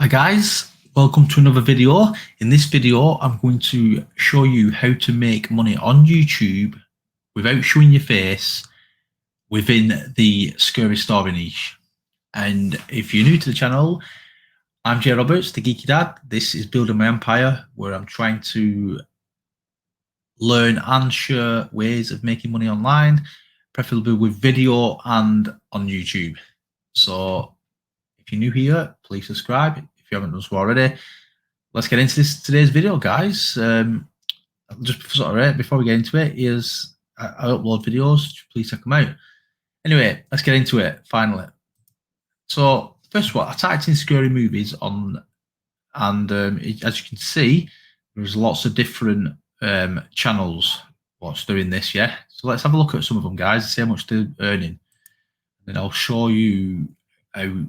Hi guys, welcome to another video. In this video I'm going to show you how to make money on YouTube without showing your face within the scary story niche. And if you're new to the channel, I'm Jay Roberts, the Geeky Dad. This is Building My Empire, where I'm trying to learn and share ways of making money online, preferably with video and on YouTube. So if you're new here, please subscribe if you haven't done so already. Let's get into today's video, guys. Just before we get into it, I upload videos. Please check them out. Anyway, let's get into it finally. So first of all, I typed in scary movies on, and as you can see, there's lots of different channels what's doing this. Yeah, so let's have a look at some of them, guys, and see how much they're earning. And then I'll show you how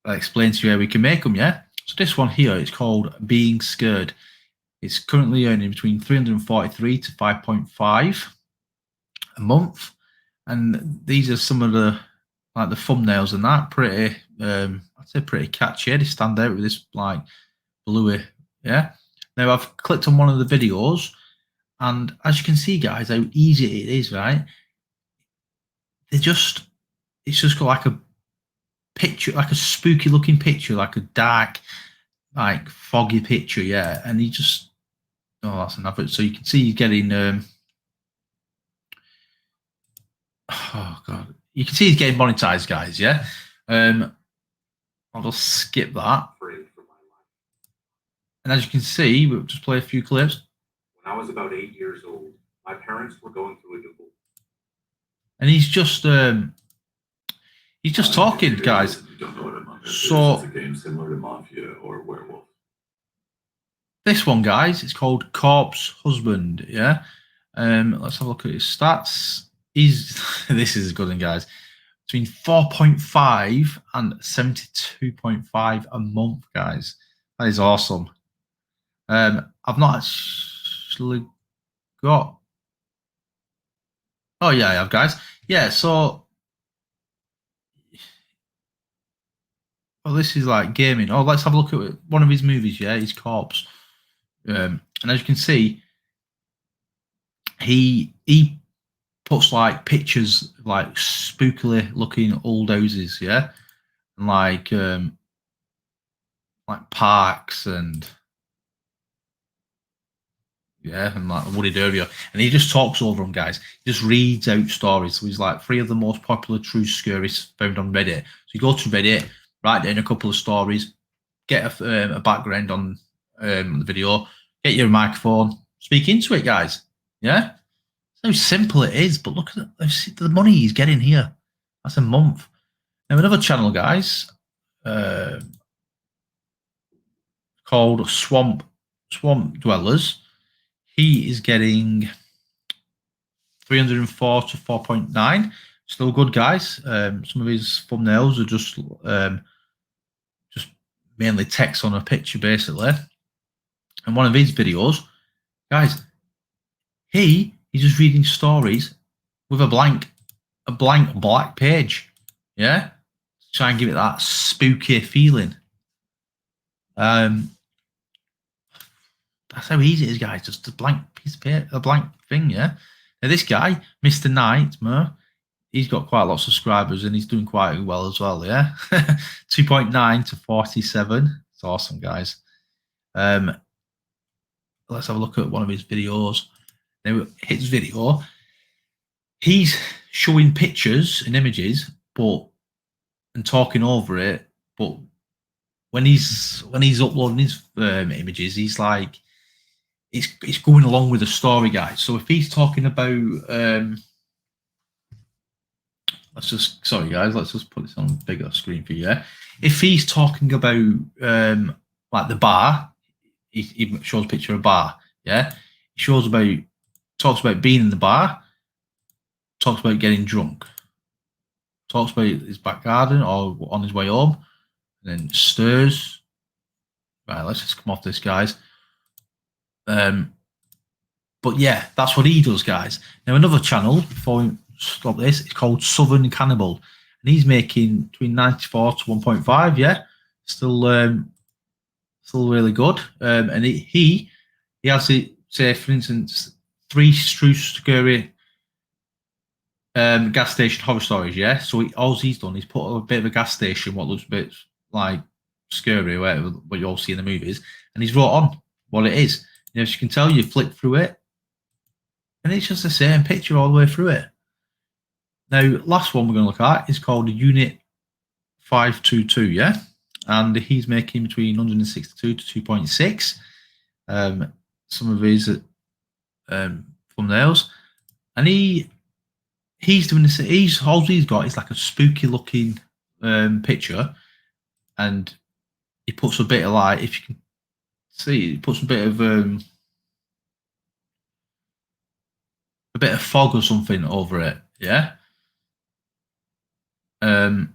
I explain to you how we can make them. Yeah. So this one here is called Being Scared. It's currently earning between 343 to 5.5 a month, and these are some of the the thumbnails and that. Pretty, I'd say pretty catchy. They stand out with this like bluey. Yeah. Now I've clicked on one of the videos, and as you can see, guys, how easy it is. Right? It's just got like a picture, like a spooky looking picture, like a dark, like foggy picture. Yeah, and he just, oh, that's enough. So you can see he's getting oh god, you can see he's getting monetized, guys. Yeah. I'll just skip that. And as you can see, we'll just play a few clips. When I was about 8 years old, my parents were going through a divorce. And he's just talking, guys. You don't know what a mafia is. So It's a game similar to Mafia or Werewolf. This one, guys, it's called Corpse Husband. Yeah. Let's have a look at his stats. This is a good one, guys. Between 4.5 and 72.5 a month, guys. That is awesome. I've not actually got. Oh yeah, I have, guys. Yeah, so this is like gaming. Oh, let's have a look at one of his movies. Yeah, his Corpse. And as you can see, he puts like pictures of, like spookily looking old houses. Yeah, and like parks and. Yeah, and like a wooded area, and he just talks over them, guys. He just reads out stories. So he's like 3 of the most popular true stories found on Reddit. So you go to Reddit, write down a couple of stories, get a background on the video, get your microphone, speak into it, guys. Yeah, that's how simple it is. But look at the money he's getting here. That's a month. Now another channel, guys, called Swamp Dwellers. He is getting 304 to 4.9. Still good, guys. Some of his thumbnails are just mainly text on a picture, basically. And one of his videos, guys, he's just reading stories with a blank black page. Yeah, to try and give it that spooky feeling. That's how easy it is, guys. Just a blank piece of paper, a blank thing, yeah? Now, this guy, Mr. Nightmare, he's got quite a lot of subscribers and he's doing quite well as well, yeah? 2.9 to 47. It's awesome, guys. Let's have a look at one of his videos. Now, his video, he's showing pictures and images, and talking over it, but when he's uploading his images, he's like, it's going along with the story, guys. So if he's talking about, let's just put this on a bigger screen for you. Yeah? If he's talking about like the bar, he shows a picture of a bar. Yeah, he talks about being in the bar, talks about getting drunk, talks about his back garden or on his way home, and then stirs. Right, let's just come off this, guys. But yeah, that's what he does, guys. Now another channel, before we stop this, it's called Southern Cannibal, and he's making between 94 to 1.5. Yeah, still really good. And he has it, say for instance, 3 true scary gas station horror stories. Yeah, so all he's done is put a bit of a gas station, what looks a bit like scary, whatever what you all see in the movies, and he's wrote on what it is. You know, as you can tell, you flick through it, and it's just the same picture all the way through it. Now, last one we're going to look at is called Unit 522, yeah? And he's making between 162 to 2.6. Some of his thumbnails. And he's doing this, all he's got is like a spooky looking picture. And he puts a bit of like, if you can see, he puts a bit of fog or something over it, yeah? You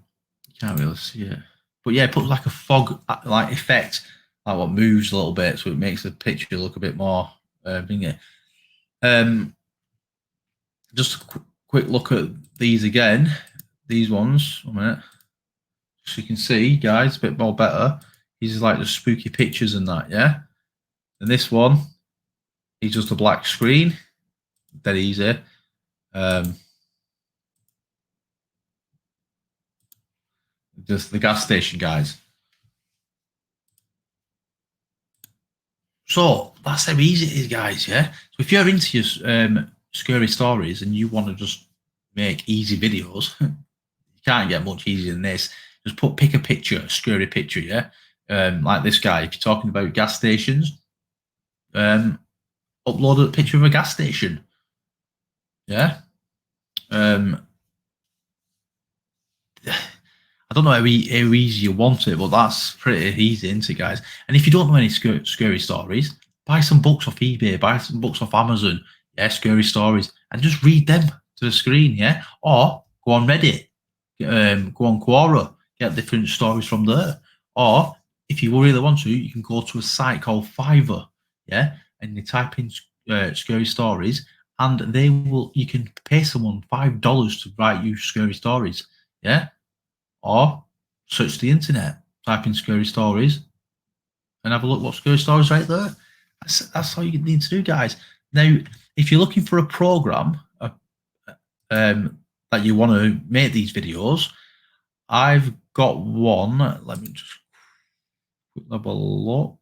can't really see it. But yeah, it puts like a fog like effect, like what moves a little bit, so it makes the picture look a bit more thingy. Just a quick look at these again. These ones, 1 minute. So you can see, guys, a bit more better. These are like the spooky pictures and that, yeah? And this one is just a black screen. Dead easy. Just the gas station, guys. So that's how easy it is, guys. Yeah. So if you're into your scary stories and you want to just make easy videos, you can't get much easier than this. Just pick a picture, a scary picture. Yeah. Like this guy. If you're talking about gas stations, upload a picture of a gas station. Yeah. I don't know how easy you want it, but that's pretty easy, isn't it, guys? And if you don't know any scary stories, buy some books off eBay, buy some books off Amazon, yeah, scary stories, and just read them to the screen, yeah? Or go on Reddit, go on Quora, get different stories from there. Or if you really want to, you can go to a site called Fiverr, yeah? And you type in scary stories, and you can pay someone $5 to write you scary stories, yeah? Or search the internet, type in scary stories, and have a look what scary stories right there. That's all you need to do, guys. Now, if you're looking for a program that you want to make these videos, I've got one. Let me just have a look.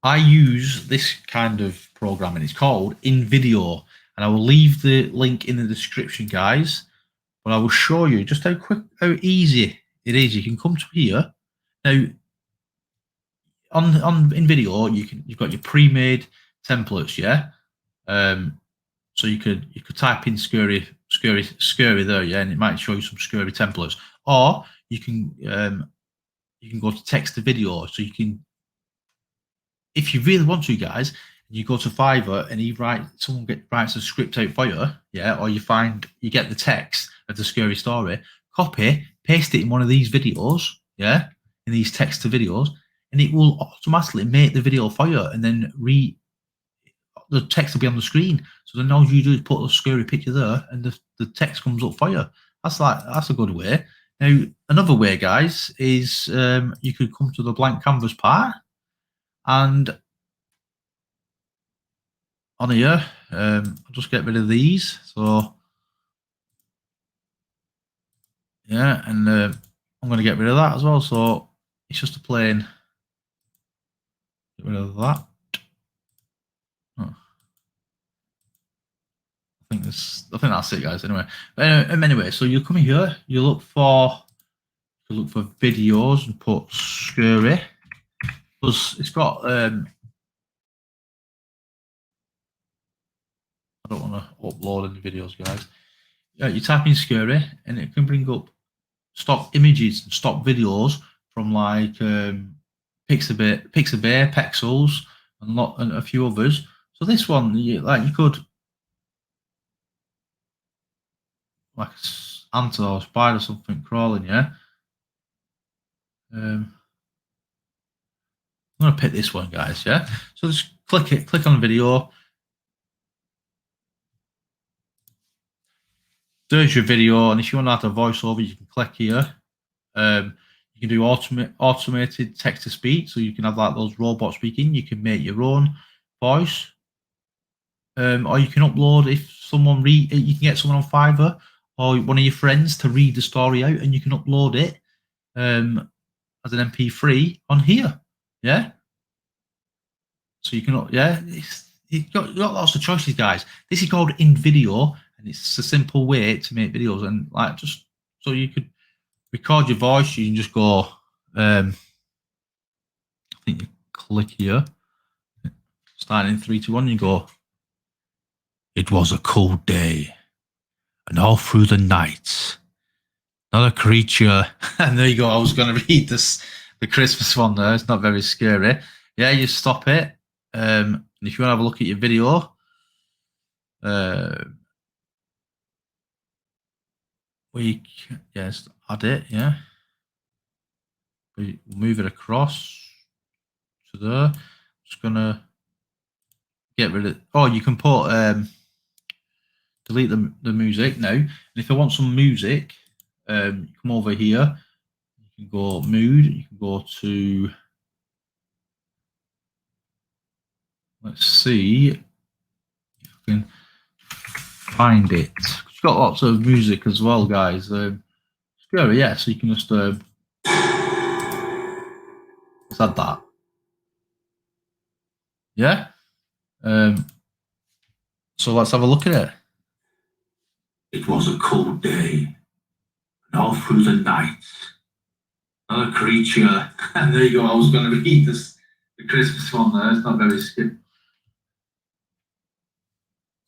I use this kind of program, and it's called InVideo, and I will leave the link in the description, guys. But I will show you just how easy it is. You can come to here now. InVideo, you've got your pre-made templates, yeah. So you could type in scary there, yeah, and it might show you some scary templates. Or you can go to text to video. So you can, if you really want to, guys, you go to Fiverr and someone writes a script out for you, yeah, or you get the text of the scary story, copy, paste it in one of these videos, yeah, in these text to videos, and it will automatically make the video for you, and then the text will be on the screen. So then all you do is put a scary picture there, and the text comes up for you. That's a good way. Now, another way, guys, is you could come to the blank canvas part, and on here, I'll just get rid of these. So yeah, and I'm going to get rid of that as well. So it's just a plain. Get rid of that. Oh. I think that's it, guys. Anyway, anyway, so you come here, you look for videos and put scary, because it's got I don't want to upload any videos, guys. Yeah, you type in scary, and it can bring up stock images and stock videos from like Pixabay, Pexels, and a few others. So this one, you could like ant or spider or something crawling, yeah. I'm gonna pick this one, guys. Yeah. So just click on the video. There's your video, and if you want to add a voiceover, you can click here, You can do automated text to speech, so you can have like those robots speaking. You can make your own voice, or you can upload if someone you can get someone on Fiverr or one of your friends to read the story out, and you can upload it as an MP3 on here. Yeah. So you can, yeah, you've got lots of choices, guys. This is called InVideo, and it's a simple way to make videos. And like, just so you could record your voice, you can just go, I think you click here, starting in 3, 2, 1, you go, "It was a cold day, and all through the night, not a creature," and there you go. I was going to read the Christmas one there. It's not very scary. Yeah, you stop it. And if you want to have a look at your video, we just add it. Yeah, we move it across to there. Just gonna get rid of. Oh, you can put delete the music now. And if I want some music, come over here. You can go mood. You can go to. Let's see if I can find it. It's got lots of music as well, guys. Scary, yeah. So you can just let's add that. Yeah. So let's have a look at it. It was a cold day, and all through the night, not a creature. And there you go. I was going to read the Christmas one there. It's not very skip.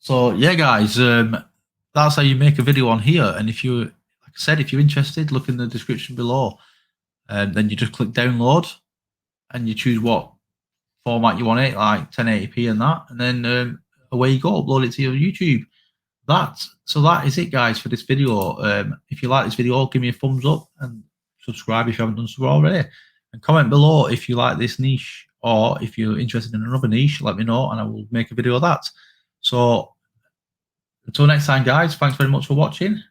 So yeah, guys, that's how you make a video on here. And if you, like I said, if you're interested, look in the description below. Then you just click download, and you choose what format you want it, like 1080p and that, and then away you go. Upload it to your YouTube. So that is it, guys, for this video. If you like this video, give me a thumbs up and subscribe if you haven't done so already, and comment below if you like this niche, or if you're interested in another niche, let me know and I will make a video of that. So until next time, guys, thanks very much for watching.